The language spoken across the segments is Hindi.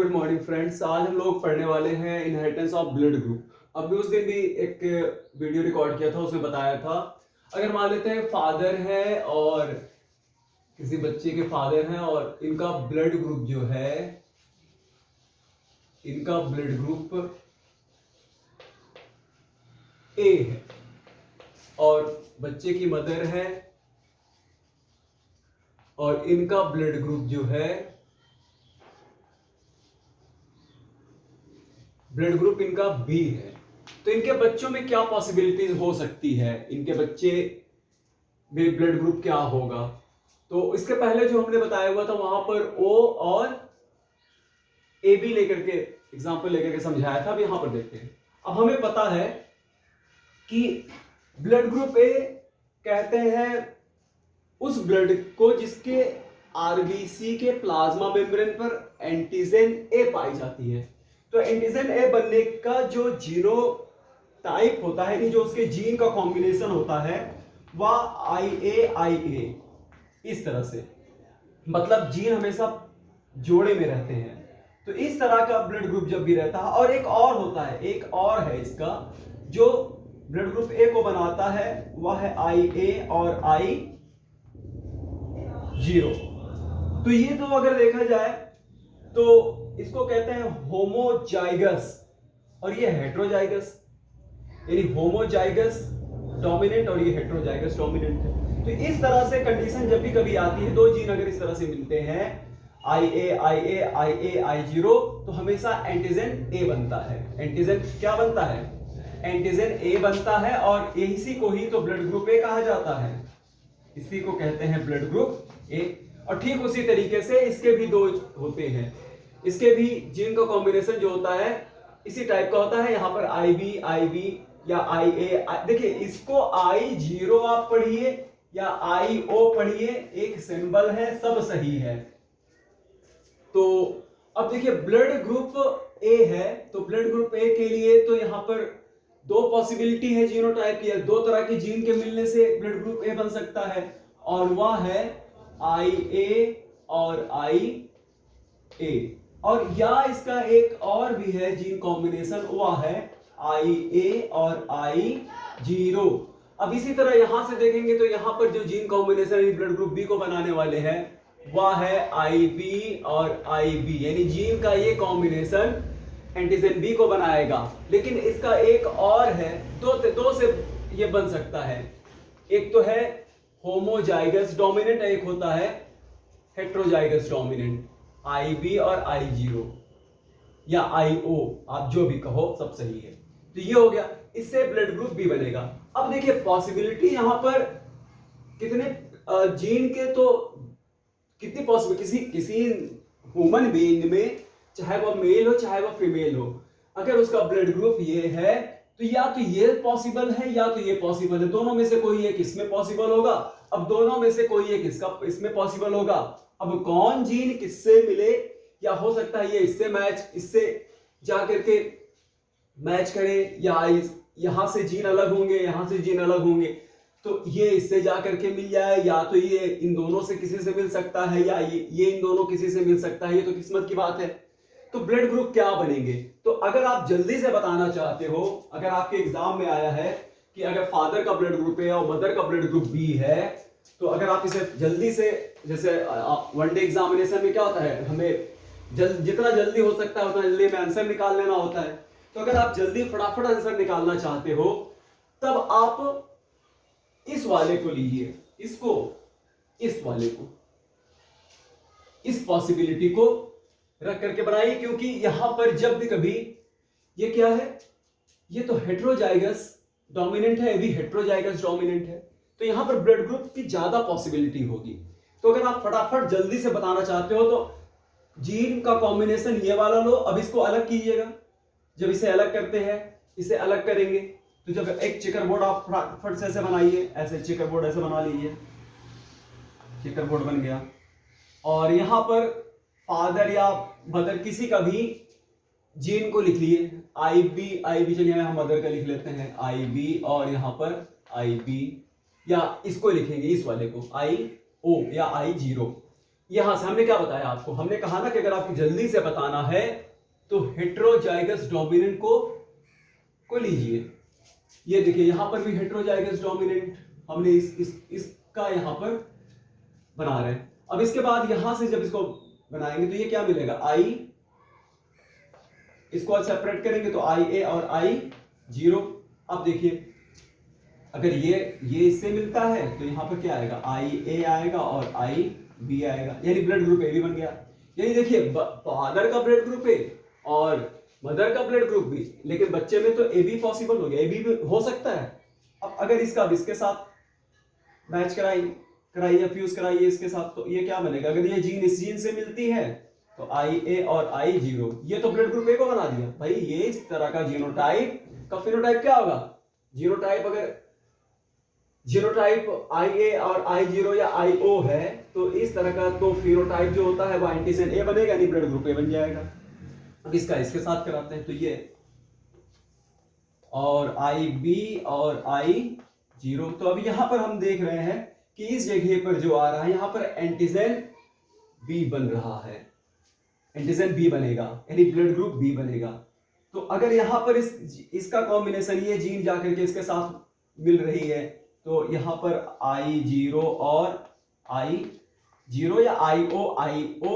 Good morning friends. आज हम लोग पढ़ने वाले हैं इनहेरिटेंस ऑफ ब्लड ग्रुप। अभी उस दिन भी एक वीडियो रिकॉर्ड किया था, उसमें बताया था अगर मान लेते हैं फादर है और किसी बच्चे के फादर हैं और इनका ब्लड ग्रुप जो है, इनका ब्लड ग्रुप ए है और बच्चे की मदर है और इनका ब्लड ग्रुप जो है, ब्लड ग्रुप इनका बी है, तो इनके बच्चों में क्या पॉसिबिलिटीज हो सकती है, इनके बच्चे में ब्लड ग्रुप क्या होगा। तो इसके पहले जो हमने बताया हुआ था वहां पर ओ और ए बी लेकर के एग्जांपल लेकर के समझाया था। अब यहां पर देखते हैं। अब हमें पता है कि ब्लड ग्रुप ए कहते हैं उस ब्लड को जिसके आरबीसी के प्लाज्मा मेम्ब्रेन पर एंटीजन ए पाई जाती है। तो एंटीजन ए बनने का जो जीनो टाइप होता है, जो उसके जीन का कॉम्बिनेशन होता है, वह IA इस तरह से, मतलब जीन हमेशा जोड़े में रहते हैं। तो इस तरह का ब्लड ग्रुप जब भी रहता है, और एक और होता है, एक और है इसका जो ब्लड ग्रुप ए को बनाता है, वह है IA और I0। तो ये तो अगर देखा जाए तो इसको कहते हैं होमोजाइगस और ये हेट्रोजाइगस, यानी होमोजाइगस डोमिनेंट और ये हेट्रोजाइगस डोमिनेंट है। तो इस तरह से कंडीशन जब भी कभी आती है, दो जीन अगर इस तरह से मिलते हैं IA I0, तो हमेशा एंटीजन ए बनता है। एंटीजन क्या बनता है? एंटीजन ए बनता है और इसी को ही तो ब्लड ग्रुप ए कहा जाता है, इसी को कहते हैं ब्लड ग्रुप ए। और ठीक उसी तरीके से इसके भी दो होते हैं, इसके भी जीन का कॉम्बिनेशन जो होता है इसी टाइप का होता है। यहां पर IB या IA, देखिए इसको I0 आप पढ़िए या IO पढ़िए, एक सिंबल है, सब सही है। तो अब देखिए ब्लड ग्रुप ए है, तो ब्लड ग्रुप ए के लिए तो यहां पर दो पॉसिबिलिटी है जीनोटाइप की, दो तरह के जीन के मिलने से ब्लड ग्रुप ए बन सकता है, और वह है IA और IA। और या इसका एक और भी है जीन कॉम्बिनेशन, वह है IA और I0। अब इसी तरह यहां से देखेंगे तो यहां पर जो gene combination blood group B को बनाने वाले हैं, वह है IB और IB, यानी जीन का ये कॉम्बिनेशन एंटीजन बी को बनाएगा। लेकिन इसका एक और है, दो से ये बन सकता है। एक तो है होमोजाइगस डोमिनेंट, एक होता है हेट्रोजाइगस डोमिनेंट, IB और I0 या IO, आप जो भी कहो सब सही है। तो ये हो गया, इससे ब्लड ग्रुप बी बनेगा। अब देखिए पॉसिबिलिटी यहां पर कितने जीन के, तो कितनी पॉसिबल किसी ह्यूमन बीइंग में, चाहे वह मेल हो चाहे वह फीमेल हो, अगर उसका ब्लड ग्रुप ये है तो या तो ये पॉसिबल है या तो ये पॉसिबल है। दोनों में से कोई एक इसमें पॉसिबल होगा। अब दोनों में से कोई एक इसमें पॉसिबल होगा। अब कौन जीन किससे मिले, या हो सकता है ये इससे मैच, इससे जाकर के मैच करे, या यहां से जीन अलग होंगे, यहां से जीन अलग होंगे, तो ये इससे जाकर के मिल जाए, या तो ये इन दोनों से किसी से मिल सकता है, या ये इन दोनों किसी से मिल सकता है। ये तो किस्मत की बात है। तो ब्लड ग्रुप क्या बनेंगे? तो अगर आप जल्दी से बताना चाहते हो, अगर आपके एग्जाम में आया है कि अगर फादर का ब्लड ग्रुप है और मदर का ब्लड ग्रुप बी है, तो अगर आप इसे जल्दी से, जैसे वनडे एग्जामिनेशन में क्या होता है, हमें जितना जल्दी हो सकता है उतना जल्दी में आंसर निकाल लेना होता है। तो अगर आप जल्दी फटाफट आंसर निकालना चाहते हो, तब आप इस वाले को लीजिए, इसको, इस वाले को, इस पॉसिबिलिटी को रख करके बनाइए, क्योंकि यहां पर जब भी कभी, ये क्या है, ये तो हेट्रोजाइगस डोमिनेंट है, ये भी हेट्रोजाइगस डोमिनेंट है, तो यहां पर ब्लड ग्रुप की ज्यादा पॉसिबिलिटी होगी। तो अगर आप फटाफट जल्दी से बताना चाहते हो तो जीन का कॉम्बिनेशन ये वाला लो। अब इसको अलग कीजिएगा, जब इसे अलग करते हैं, इसे अलग करेंगे, तो जब एक चेकर बोर्ड आप फटाफट से ऐसे बनाइए, ऐसे चेकर बोर्ड ऐसे बना लीजिए, चेकर बोर्ड बन गया। और यहां पर फादर या मदर किसी का भी जीन को लिख लिए, IB, चलिए हम मदर का लिख लेते हैं IB, और यहां पर IB, या इसको लिखेंगे, इस वाले को IO या I0। यहां से हमने क्या बताया आपको, हमने कहा ना कि अगर आपको जल्दी से बताना है तो हेट्रोजाइगस डोमिनेंट को लीजिए। ये देखिए यहां पर भी हेट्रोजाइगस डोमिनेंट हमने इसका यहां पर बना रहे हैं। अब इसके बाद यहां से जब इसको बनाएंगे तो ये क्या मिलेगा, आई, इसको सेपरेट करेंगे तो आई ए और आई जीरो। अब देखिए अगर ये इससे मिलता है तो यहां पर क्या आएगा, आई ए आएगा और आई बी आएगा, यानी ब्लड ग्रुप ए भी बन गया। यानी देखिए फादर का ब्लड ग्रुप ए और मदर का ब्लड ग्रुप भी, लेकिन बच्चे में तो ए बी पॉसिबल हो गया, ए बी हो सकता है। अब अगर इसका इसके साथ मैच कराइए फ्यूज कराइए इसके साथ, तो ये क्या बनेगा, अगर ये जीन इस जीन से मिलती है तो आई ए और आई जीरो, ये तो ब्लड ग्रुप ए को बना दिया भाई। ये इस तरह का जीनोटाइप का फिनोटाइप क्या होगा, जीनोटाइप अगर जीनोटाइप आई ए और आई जीरो या आई ओ है तो इस तरह का तो फिनोटाइप जो होता है वो एंटीजन ए बनेगा, यानी ब्लड ग्रुप ए बन जाएगा। अब इसका इसके साथ कराते हैं तो ये और आई बी और आई जीरो। तो अब यहां पर हम देख रहे हैं कि इस जगह पर जो आ रहा है यहां पर एंटीजन बी बन रहा है, एंटीजन बी बनेगा यानी ब्लड ग्रुप बी बनेगा। तो अगर यहां पर इसका कॉम्बिनेशन ये जीन जाकर के इसके साथ मिल रही है तो यहां पर आई जीरो और आई जीरो या आई ओ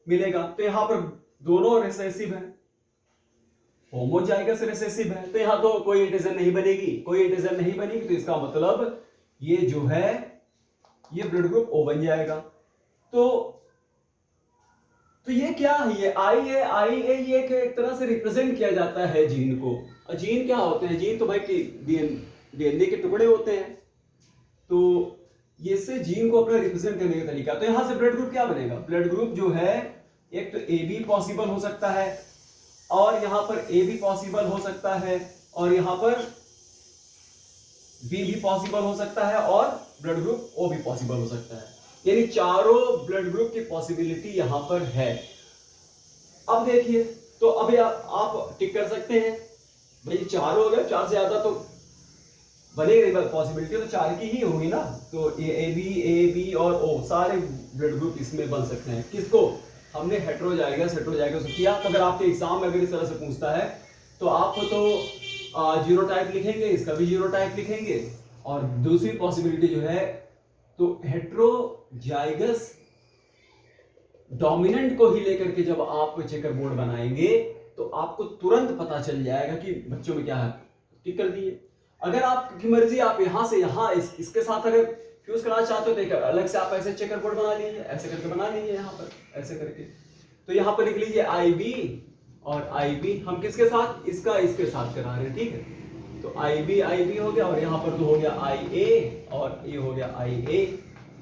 मिलेगा, तो यहां पर दोनों रिसेसिव है, होमोजाइगस रिसेसिव है, तो यहां तो कोई एंटीजन नहीं बनेगी, कोई एंटीजन नहीं बनेगी, तो इसका मतलब ये जो है ये ब्लड ग्रुप ओ बन जाएगा। तो ये क्या है, ये आई ए ये एक तरह से रिप्रेजेंट किया जाता है जीन को। और जीन क्या होते हैं, जीन तो भाई डीएनए के टुकड़े होते हैं, तो ये से जीन को अपना रिप्रेजेंट करने का तरीका। तो यहां से ब्लड ग्रुप क्या बनेगा, ब्लड ग्रुप जो है एक तो ए बी पॉसिबल हो सकता है और यहां पर ए भी पॉसिबल हो सकता है और यहां पर बी भी पॉसिबल हो सकता है और ब्लड ग्रुप ओ भी पॉसिबल हो सकता है, यानी चारों ब्लड ग्रुप की पॉसिबिलिटी यहां पर है। अब देखिए तो अभी आप टिक कर सकते हैं भाई, चारों हो गए, चार से ज्यादा तो बनेगा नहीं, पॉसिबिलिटी तो चार की ही होगी ना, तो ए बी और ओ सारे ब्लड ग्रुप इसमें बन सकते हैं। किसको हमने हेट्रोजाइगस किया। तो अगर आपके एग्जाम में अगर इस तरह से पूछता है तो आप तो जीनोटाइप लिखेंगे, इसका भी जीनोटाइप लिखेंगे, और दूसरी पॉसिबिलिटी जो है तो हेट्रोजाइगस डोमिनेंट को ही लेकर के जब आप चेकर बोर्ड बनाएंगे तो आपको तुरंत पता चल जाएगा कि बच्चों में क्या है। ठीक कर दिए। अगर आपकी मर्जी आप यहां से यहां इसके साथ अगर फ्यूज कराना चाहते हो तो अलग से आप ऐसे चेकर बोर्ड बना लीजिए, ऐसे करके बना लीजिए, यहां पर ऐसे करके। तो यहां पर लिख लीजिए आई बी और आई बी, हम किसके साथ, इसके साथ करा रहे हैं, ठीक है। तो आई बी हो गया और यहां पर तो हो गया आई ए और ये हो गया आई ए,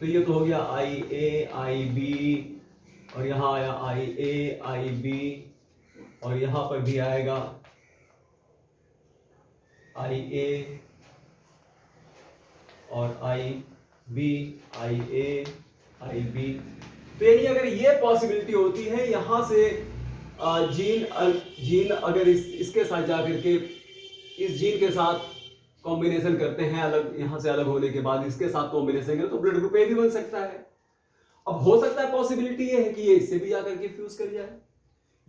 तो ये तो हो गया आई ए आई बी और यहां आया आई ए आई बी और यहां पर भी आएगा आई ए और आई B I A I B. तो यानी अगर ये पॉसिबिलिटी होती है यहां से जीन अगर इसके साथ जाकर के इस जीन के साथ कॉम्बिनेशन करते हैं, अलग यहां से अलग होने के बाद इसके साथ कॉम्बिनेशन करें तो ब्लड ग्रुप ए भी बन सकता है। अब हो सकता है पॉसिबिलिटी ये है कि ये इससे भी जाकर के फ्यूज कर जाए,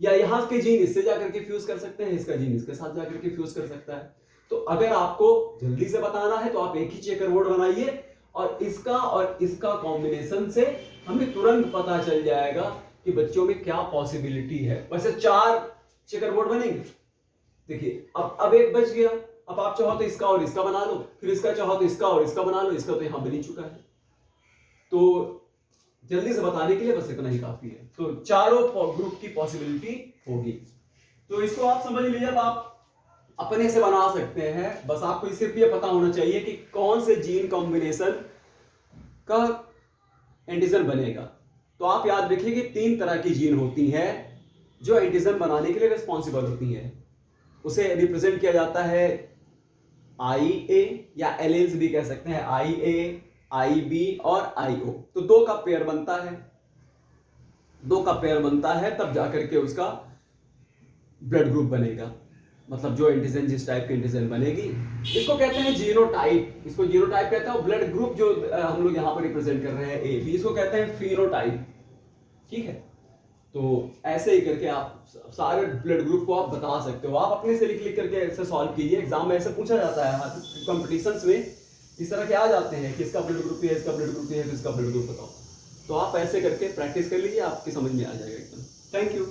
या यहाँ के जीन इससे जाकर के फ्यूज कर सकते हैं, इसका जीन इसके साथ जाकर के फ्यूज कर सकता है। तो अगर आपको जल्दी से बताना है तो आप एक ही चेकर बोर्ड बनाइए और इसका कॉम्बिनेशन से हमें तुरंत पता चल जाएगा कि बच्चों में क्या पॉसिबिलिटी है। वैसे 4 चेकर बोर्ड बनेंगे। देखिए अब एक बच गया, अब आप चाहो तो इसका और इसका बना लो, फिर इसका चाहो तो इसका और इसका बना लो, इसका तो यहां बन ही चुका है। तो जल्दी से बताने के लिए बस इतना ही काफी है। तो चारों ग्रुप की पॉसिबिलिटी होगी, तो इसको आप समझ लीजिए। अब आप अपने से बना सकते हैं, बस आपको सिर्फ ये पता होना चाहिए कि कौन से जीन कॉम्बिनेशन का एंटीजन बनेगा। तो आप याद रखिए कि 3 तरह की जीन होती हैं जो एंटीजन बनाने के लिए रिस्पॉन्सिबल होती हैं। उसे रिप्रेजेंट किया जाता है आई ए या एलेन्स भी कह सकते हैं, आई ए आई बी और आई ओ। तो 2 का पेयर बनता है, 2 का पेयर बनता है तब जाकर के उसका ब्लड ग्रुप बनेगा, मतलब जो एंटीजन जिस टाइप की एंटीजन बनेगी इसको कहते हैं जीनोटाइप। इसको जीनोटाइप कहते हैं। ब्लड ग्रुप जो हम लोग यहां पर रिप्रेजेंट कर रहे हैं ए बी, इसको कहते हैं फिनोटाइप। ठीक है, तो ऐसे ही करके आप सारे ब्लड ग्रुप को आप बता सकते हो। आप अपने से लिख करके ऐसे सॉल्व कीजिए, एग्जाम में ऐसे पूछा जाता है, कॉम्पिटिशन्स में इस तरह के आ जाते हैं कि इसका ब्लड ग्रुप ये है, इसका ब्लड ग्रुप ये है, तो इसका ब्लड ग्रुप बताओ। तो आप ऐसे करके प्रैक्टिस कर लीजिए, आपकी समझ में आ जाएगा एकदम। Thank you.